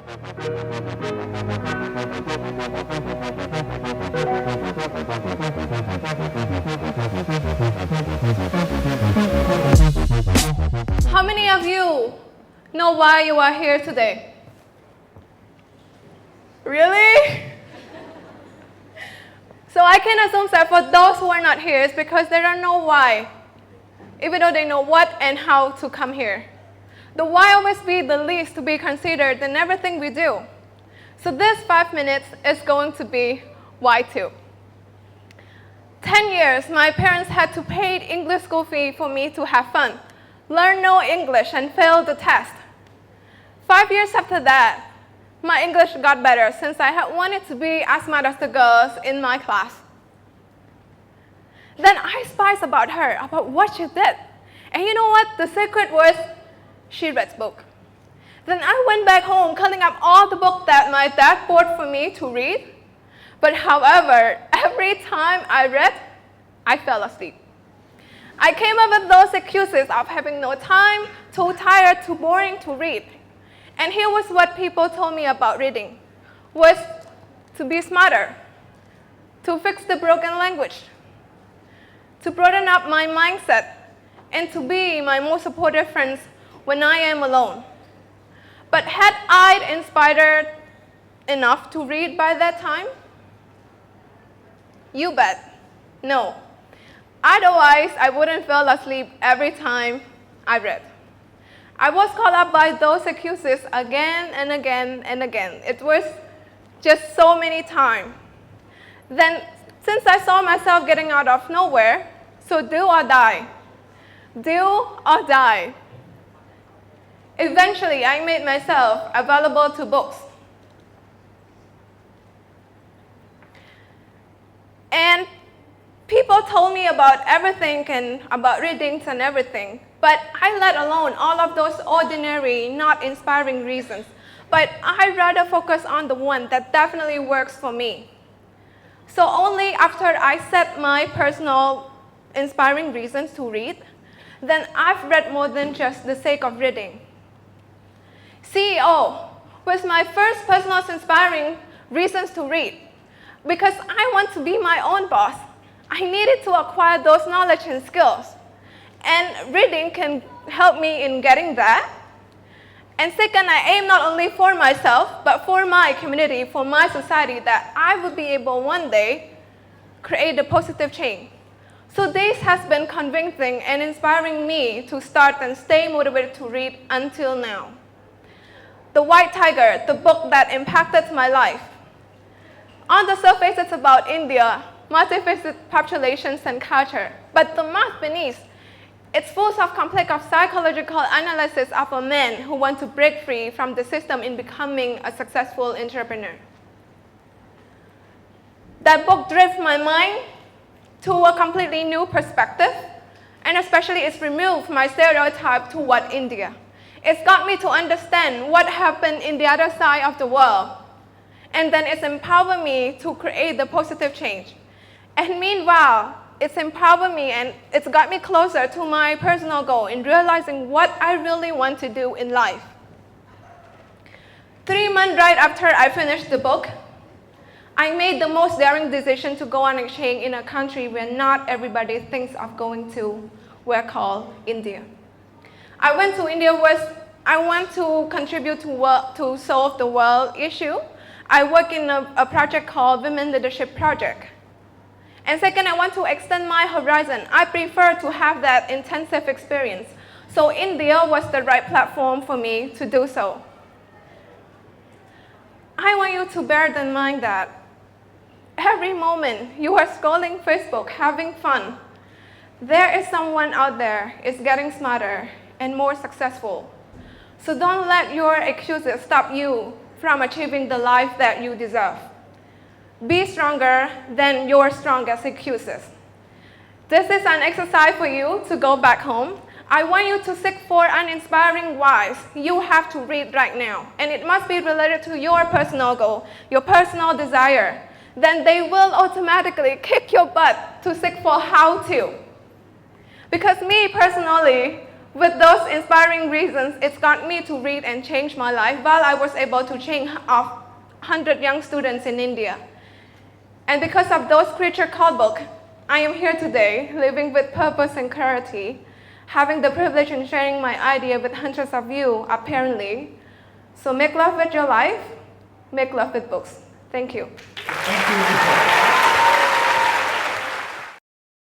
How many of you know why you are here today? Really? So I can assume that for those who are not here, it's because they don't know why, even though they know what and how to come here. The why always be the least to be considered in everything we do. So this 5 minutes is going to be why too. 10 years, my parents had to pay English school fee for me to have fun, learn no English, and fail the test. 5 years after that, my English got better since I had wanted to be as smart as the girls in my class. Then I spied about her, about what she did. And you know what? The secret was she read books. Then I went back home calling up all the books that my dad bought for me to read. But however, every time I read, I fell asleep. I came up with those excuses of having no time, too tired, too boring to read. And here was what people told me about reading, was to be smarter, to fix the broken language, to broaden up my mindset, and to be my most supportive friends when I am alone. But had I inspired enough to read by that time? You bet, no. Otherwise, I wouldn't fall asleep every time I read. I was caught up by those excuses again and again and again. It was just so many times. Then, since I saw myself getting out of nowhere, so do or die. Do or die. Eventually, I made myself available to books. And people told me about everything and about readings and everything, but I let alone all of those ordinary, not inspiring reasons. But I rather focus on the one that definitely works for me. So only after I set my personal inspiring reasons to read, then I've read more than just the sake of reading. CEO was my first personal inspiring reasons to read, because I want to be my own boss. I needed to acquire those knowledge and skills. And reading can help me in getting that. And second, I aim not only for myself, but for my community, for my society, that I will be able one day create a positive change. So this has been convincing and inspiring me to start and stay motivated to read until now. The White Tiger, the book that impacted my life. On the surface, it's about India, multifaceted populations and culture. But the math beneath, it's full of complex psychological analysis of a man who wants to break free from the system in becoming a successful entrepreneur. That book drove my mind to a completely new perspective, and especially it's removed my stereotype toward India. It's got me to understand what happened in the other side of the world. And then it's empowered me to create the positive change. And meanwhile, it's empowered me and it's got me closer to my personal goal in realizing what I really want to do in life. 3 months right after I finished the book, I made the most daring decision to go on exchange in a country where not everybody thinks of going to, where called India. I went to India was I want to contribute to solve the world issue. I work in a project called Women Leadership Project. And second, I want to extend my horizon. I prefer to have that intensive experience. So India was the right platform for me to do so. I want you to bear in mind that every moment you are scrolling Facebook, having fun, there is someone out there is getting smarter and more successful. So don't let your excuses stop you from achieving the life that you deserve. Be stronger than your strongest excuses. This is an exercise for you to go back home. I want you to seek for an inspiring whys you have to read right now. And it must be related to your personal goal, your personal desire. Then they will automatically kick your butt to seek for how to. Because me personally, With those inspiring reasons, it's got me to read and change my life while I was able to change 100 young students in India. And because of those creature called book, I am here today, living with purpose and clarity, having the privilege in sharing my idea with hundreds of you, apparently. So make love with your life, make love with books. Thank you. Thank you.